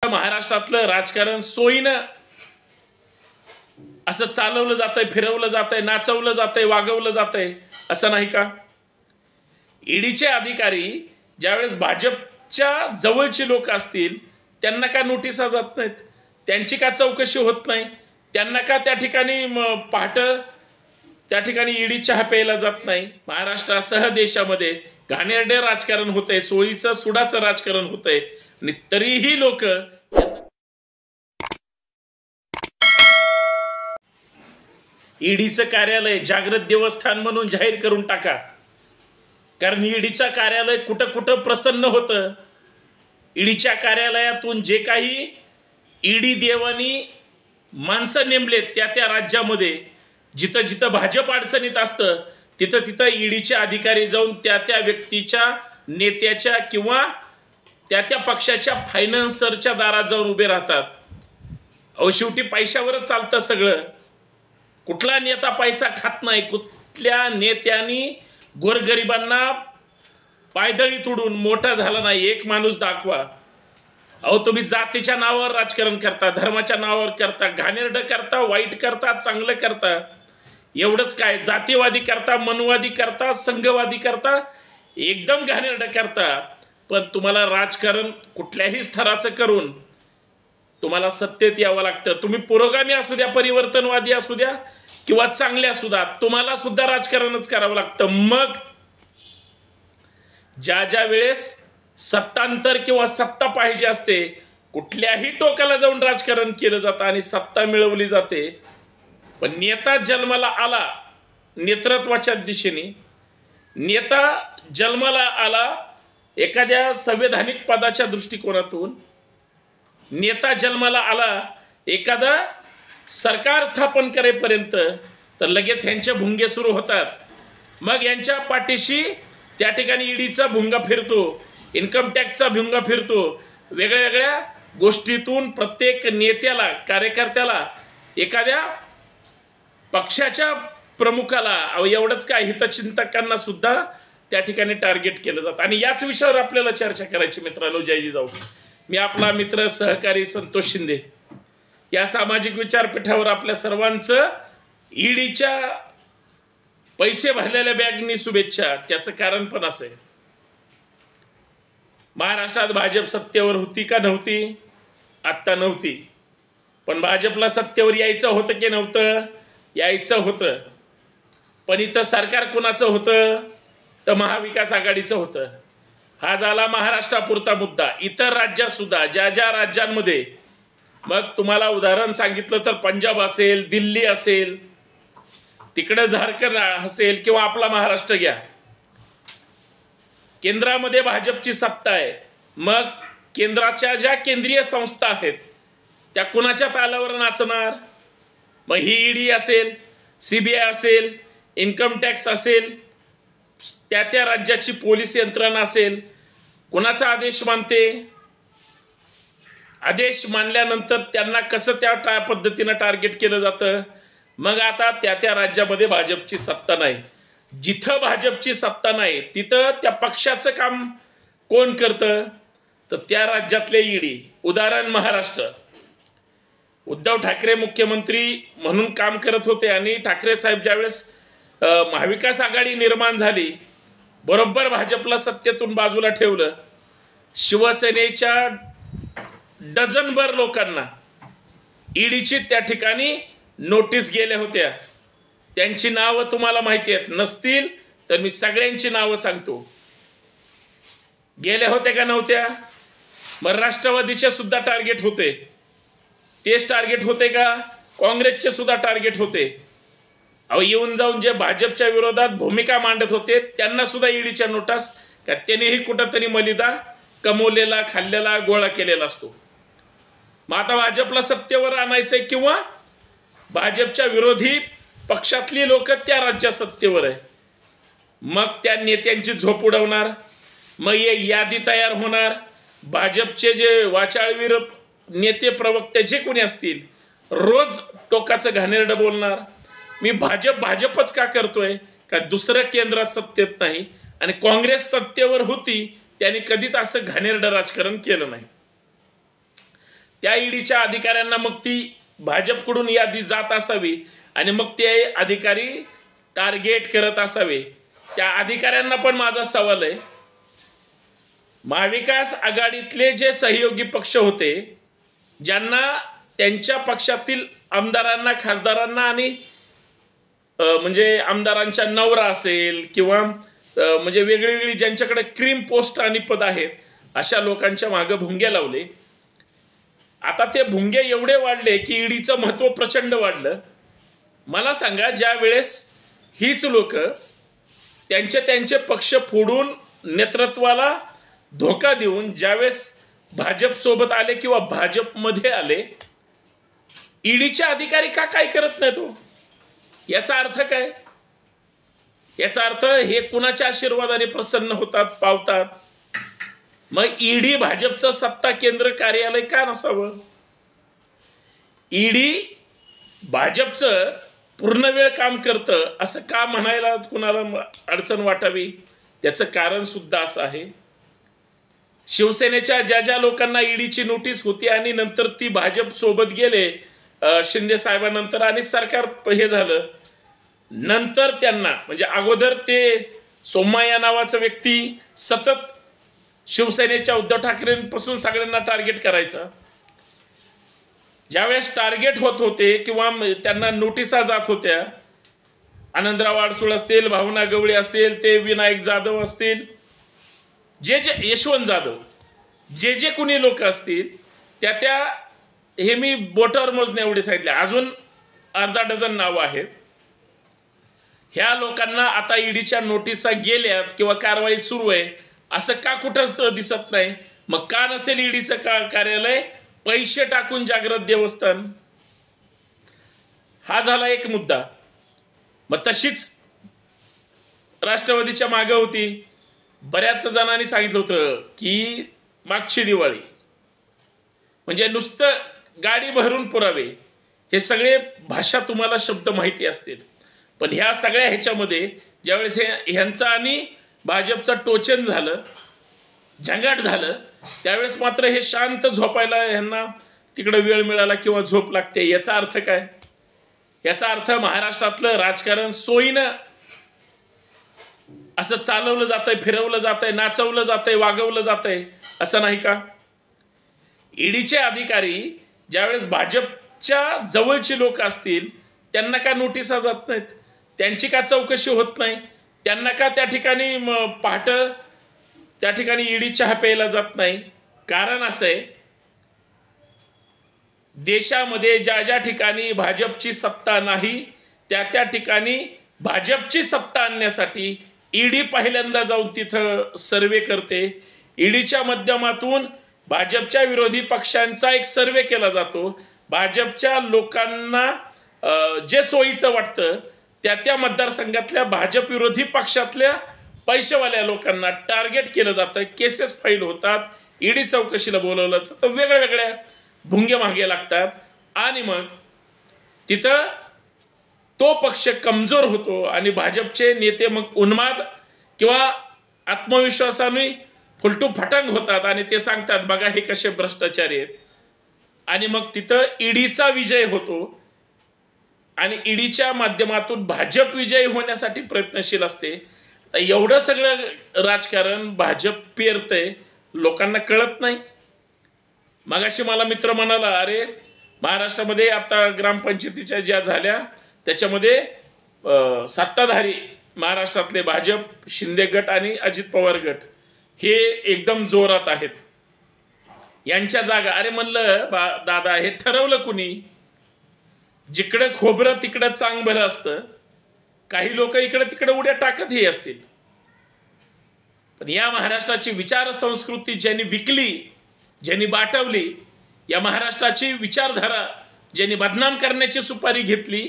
महाराष्ट्रातलं राजकारण सोयीनं असं चालवलं जातंय, फिरवलं जातंय, नाचवलं जातंय, वागवलं जातंय, असं नाही का? ईडीचे अधिकारी ज्यावेळेस भाजपच्या जवळची लोक असतील त्यांना का नोटिसा जात नाहीत, त्यांची का चौकशी होत नाही, त्यांना का त्या ठिकाणी पहाटे त्या ठिकाणी ईडी चहा प्यायला जात नाही? महाराष्ट्रासह देशामध्ये घाणेरडे राजकारण होतंय, सोयीचं सुडाचं राजकारण होतंय आणि तरीही लोक ईडीचं कार्यालय जागृत देवस्थान म्हणून जाहीर करून टाका, कारण ईडीचं कार्यालय कुठं कुठं प्रसन्न होतं. ईडीच्या कार्यालयातून जे काही ईडी देवानी माणसं नेमलेत त्या त्या राज्यामध्ये जिथं जिथं भाजप अडचणीत असतं तिथं तिथं ईडीचे अधिकारी जाऊन त्या त्या व्यक्तीच्या नेत्याच्या किंवा त्या त्या पक्षाच्या फायनान्सरच्या दारात जाऊन उभे राहतात. अहो शेवटी पैशावरच चालतं सगळं. कुठला नेता पैसा खात नाही. कुठल्या नेत्यांनी गोरगरिबांना पायदळी तुडून मोठा झाला नाही. एक माणूस दाखवा. अहो तुम्ही जातीच्या नावावर राजकारण करता, धर्माच्या नावावर करता, घाणेरडं करता, वाईट करता, चांगलं करता. एवढंच काय, जातीवादी करता, मनवादी करता, संघवादी करता, एकदम घाणेरडं करता. पण तुम्हाला राजकारण कुठल्याही स्तराचं करून तुम्हाला सत्तेत यावं लागतं. तुम्ही पुरोगामी असू द्या, परिवर्तनवादी असू द्या किंवा चांगले असू द्या, तुम्हाला सुद्धा राजकारणच करावं लागतं. मग ज्या ज्या वेळेस सत्तांतर किंवा सत्ता पाहिजे असते कुठल्याही टोकाला जाऊन राजकारण केलं जातं आणि सत्ता मिळवली जाते. पण नेता जन्माला आला नेतृत्वाच्या दिशेने, नेता जन्माला आला एखाद्या संवैधानिक पदाच्या दृष्टिकोनातून, नेता जन्माला आला एखादा सरकार स्थापन करेपर्यंत, तर लगेच ह्यांचे भुंगे सुरू होतात. मग यांच्या पाठीशी त्या ठिकाणी ईडीचा भुंगा फिरतो, इन्कम टॅक्सचा भुंगा फिरतो. वेगळ्या वेगळ्या गोष्टीतून प्रत्येक नेत्याला, कार्यकर्त्याला, एखाद्या पक्षाच्या प्रमुखाला, एवढंच काय हितचिंतकांना सुद्धा त्या ठिकाणी टार्गेट केलं जातं. आणि याच विषयावर आपल्याला चर्चा करायची मित्रांनो. जयजी जाऊ. मी आपला मित्र सहकारी संतोष शिंदे. या सामाजिक विचारपीठावर आपल्या सर्वांचं ईडीच्या पैसे भरलेल्या बॅगनी शुभेच्छा. त्याचं कारण पण असं आहे, महाराष्ट्रात भाजप सत्तेवर होती का नव्हती? आत्ता नव्हती. पण भाजपला सत्तेवर यायचं होतं की नव्हतं? यायचं होतं. पण इथं सरकार कुणाचं होतं? तर महाविकास आघाडीचं होतं. हा झाला महाराष्ट्रापुरता मुद्दा. इतर राज्यात सुद्धा, ज्या ज्या राज्यांमध्ये, मग तुम्हाला उदाहरण सांगितलं तर पंजाब असेल, दिल्ली असेल, तिकडं झारखंड असेल किंवा आपला महाराष्ट्र घ्या, केंद्रामध्ये भाजपची सत्ता आहे. मग केंद्राच्या ज्या केंद्रीय संस्था आहेत त्या कुणाच्या तालावर नाचणार? मग ही ईडी असेल, सीबीआय असेल, इन्कम टॅक्स असेल, त्या त्या राज्याची पोलीस यंत्रणा असेल, कुणाचा आदेश मानते? आदेश मानल्यानंतर त्यांना कसं त्या पद्धतीनं टार्गेट केलं जातं? मग आता त्या त्या राज्यामध्ये भाजपची सत्ता नाही. जिथं भाजपची सत्ता नाही तिथं त्या पक्षाचं काम कोण करतं? तर त्या राज्यातले ईडी. उदाहरण महाराष्ट्र. उद्धव ठाकरे मुख्यमंत्री म्हणून काम करत होते आणि ठाकरे साहेब ज्यावेळेस महाविकास आघाडी निर्माण झाली, बरोबर भाजपला सत्तेतून बाजूला ठेवलं. शिवसेनेच्या डझनभर लोकांना ईडीची त्या ठिकाणी नोटीस गेल्या होत्या. त्यांची नावं तुम्हाला माहिती आहेत, नसतील तर मी सगळ्यांची नावं सांगतो. गेल्या होत्या का नव्हत्या? मग राष्ट्रवादीचे सुद्धा टार्गेट होते. तेच टार्गेट होते का? काँग्रेसचे सुद्धा टार्गेट होते. अहो येऊन जाऊन जे भाजपच्या विरोधात भूमिका मांडत होते त्यांना सुद्धा ईडीच्या नोटीस, का त्यांनीही कुठंतरी मलिदा कमवलेला, खाल्लेला, गोळा केलेला असतो. मग आता भाजपला सत्तेवर आणायचंय किंवा भाजपच्या विरोधी पक्षातली लोक त्या राज्यात सत्तेवर आहे, मग त्या नेत्यांची झोप उडवणार. मग यादी तयार होणार. भाजपचे जे वाचाळवीर नेते, प्रवक्ते जे कोणी असतील, रोज टोकाचं घाणेरडं बोलणार. मी भाजपच का करतोय? का दुसरं केंद्रात सत्तेत नाही आणि काँग्रेस सत्तेवर होती, त्यांनी कधीच असं घाणेरडं राजकारण केलं नाही. त्या ईडीच्या अधिकाऱ्यांना मग ती भाजपकडून यादी जात असावी आणि मग ते अधिकारी टार्गेट करत असावे. त्या अधिकाऱ्यांना पण माझा सवाल आहे, महाविकास आघाडीतले जे सहयोगी पक्ष होते, ज्यांना त्यांच्या पक्षातील आमदारांना, खासदारांना आणि म्हणजे आमदारांच्या नवरा असेल किंवा म्हणजे वेगळी ज्यांच्याकडे क्रीम पोस्ट आणि पद आहेत, अशा लोकांच्या मागे भुंगे लावले. आता ते भुंगे एवढे वाढले की ईडीचं महत्व प्रचंड वाढलं. मला सांगा, ज्या वेळेस हीच लोक त्यांचे पक्ष फोडून नेतृत्वाला धोका देऊन ज्यावेळेस भाजप सोबत आले किंवा भाजपमध्ये आले, ईडीचे अधिकारी का काय करत नाही तो? याचा अर्थ काय? याचा अर्थ हे कुणाच्या आशीर्वादाने प्रसन्न होतात, पावतात? मग ईडी भाजपचं सत्ता केंद्र कार्यालय का नसावं? ईडी भाजपचं पूर्ण वेळ काम करतं असं का म्हणायला कुणाला अडचण वाटावी? त्याचं कारण सुद्धा असं आहे, शिवसेनेच्या ज्या लोकांना ईडीची नोटीस होती आणि नंतर ती भाजप सोबत गेले शिंदे साहेबांनंतर आणि सरकार हे झालं, नंतर त्यांना म्हणजे अगोदर ते सोम्मा या नावाचा व्यक्ती सतत शिवसेनेच्या उद्धव ठाकरेंपासून सगळ्यांना टार्गेट करायचा. ज्यावेळेस टार्गेट होत होते किंवा त्यांना नोटिसा जात होत्या, आनंदराव अडसूळ असतील, भावना गवळी असतील, ते विनायक जाधव असतील, जे यशवंत जाधव, जे कोणी लोक असतील, त्या हे मी बोटावर मोजणे एवढे सांगितले, अजून अर्धा डझन नावं आहेत. ह्या लोकांना आता ईडीच्या नोटिसा गेल्यात किंवा कारवाई सुरू आहे असं का कुठंच दिसत नाही? मग का नसेल ईडीचं कार्यालय? पैसे टाकून जागृत देवस्थान, हा झाला एक मुद्दा. मग तशीच राष्ट्रवादीच्या मागे होती. बऱ्याच जणांनी सांगितलं होतं की मागची दिवाळी म्हणजे नुसतं गाडी भरून पुरावे, हे सगळे भाषा तुम्हाला शब्द माहिती असतील. पण ह्या सगळ्या ह्याच्यामध्ये ज्यावेळेस ह्यांचं आणि भाजपचं टोचन झालं, झंगाट झालं, त्यावेळेस मात्र हे शांत झोपायला ह्यांना तिकडे वेळ मिळाला किंवा झोप लागते. याचा अर्थ काय? याचा अर्थ महाराष्ट्रातलं राजकारण सोयीनं असं चालवलं जातंय, फिरवलं जातंय, नाचवलं जातंय, वागवलं जातंय, असं नाही का? ईडीचे अधिकारी ज्यावेळेस भाजपच्या जवळची लोक असतील त्यांना का नोटिसा जात नाहीत? त्यांची का चौकशी होत नाही? त्यांना का त्या ठिकाणी पहाट त्या ठिकाणी ईडी चहा प्यायला जात नाही? कारण असं आहे, देशामध्ये ज्या ठिकाणी भाजपची सत्ता नाही त्या ठिकाणी भाजपची सत्ता आणण्यासाठी ईडी पहिल्यांदा जाऊन तिथं सर्वे करते. ईडीच्या माध्यमातून भाजपच्या विरोधी पक्षांचा एक सर्वे केला जातो. भाजपच्या लोकांना जे सोयीचं वाटतं त्या मतदारसंघातल्या भाजप विरोधी पक्षातल्या पैसेवाल्या लोकांना टार्गेट केलं जातं, केसेस फाईल होतात, ईडी चौकशीला बोलवलं जातं, वेगळ्या भुंगे मागे लागतात आणि मग तिथं तो पक्ष कमजोर होतो आणि भाजपचे नेते मग उन्माद किंवा आत्मविश्वासाने फुलटू फटांग होतात आणि ते सांगतात बघा हे कसे भ्रष्टाचारी आहेत. आणि मग तिथं ईडीचा विजय होतो आणि ईडीच्या माध्यमातून भाजप विजयी होण्यासाठी प्रयत्नशील असते. एवढं सगळं राजकारण भाजप पेरतंय, लोकांना कळत नाही. मगाशी मला मित्र म्हणाला, अरे महाराष्ट्रामध्ये आता ग्रामपंचायतीच्या ज्या झाल्या त्याच्यामध्ये सत्ताधारी महाराष्ट्रातले भाजप, शिंदे गट आणि अजित पवार गट हे एकदम जोरात आहेत. यांच्या जागा, अरे म्हणलं दादा हे ठरवलं कुणी? जिकडं खोबरं तिकडं चांग भलं असतं. काही लोक इकडे तिकडे उड्या टाकत हे असतील, पण या महाराष्ट्राची विचार संस्कृती ज्यांनी विकली, ज्यांनी बाटवली, या महाराष्ट्राची विचारधारा ज्यांनी बदनाम करण्याची सुपारी घेतली,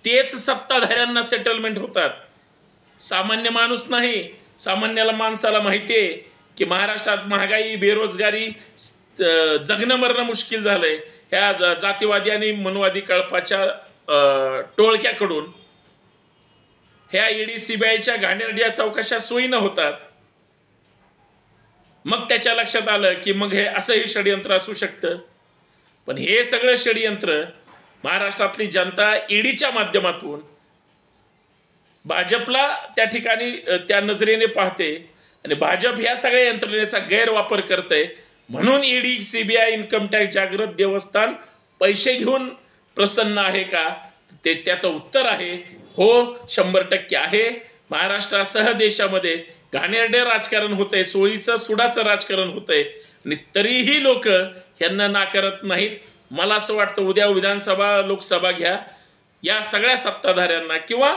तेच सत्ताधाऱ्यांना सेटलमेंट होतात. सामान्य माणूस नाही. सामान्याला माणसाला माहिती आहे की महाराष्ट्रात महागाई, बेरोजगारी, जगणं मरणं मुश्किल झालंय. ह्या जातीवादी आणि मनवादी कळपाच्या टोळक्याकडून ह्या ईडी सीबीआयच्या घाणेरड्या चौकशा सोयीनं होतात. मग त्याच्या लक्षात आलं की मग हे असंही षडयंत्र असू शकतं. पण हे सगळं षडयंत्र महाराष्ट्रातली जनता ईडीच्या माध्यमातून भाजपला त्या ठिकाणी त्या नजरेने पाहते आणि भाजप ह्या सगळ्या यंत्रणेचा गैरवापर करते. म्हणून ईडी, सीबीआय, इन्कम टॅक्स, जागृत देवस्थान पैसे घेऊन प्रसन्न आहे का? त्याचं उत्तर आहे हो, 100% आहे. महाराष्ट्रासह देशामध्ये घाणेरडे राजकारण होतंय, सोळीचं सुडाचं राजकारण होतंय आणि तरीही लोक यांना नाकारत नाहीत. मला असं वाटतं उद्या विधानसभा, लोकसभा घ्या, या सगळ्या सत्ताधाऱ्यांना किंवा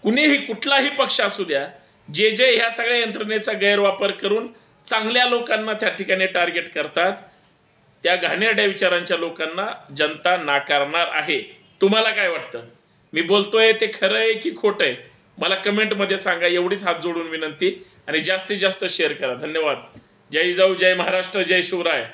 कुणीही कुठलाही पक्ष असू द्या, जे ह्या सगळ्या यंत्रणेचा गैरवापर करून चांगल्या लोकांना त्या ठिकाणी टार्गेट करतात, त्या घाणेरड्या विचारांच्या लोकांना जनता नाकारणार आहे. तुम्हाला काय वाटतं? मी बोलतोय ते खरं आहे की खोटं आहे? मला कमेंटमध्ये सांगा. एवढीच हात जोडून विनंती आणि जास्तीत जास्त शेअर करा. धन्यवाद. जय जिजाऊ, जय महाराष्ट्र, जय शिवराय.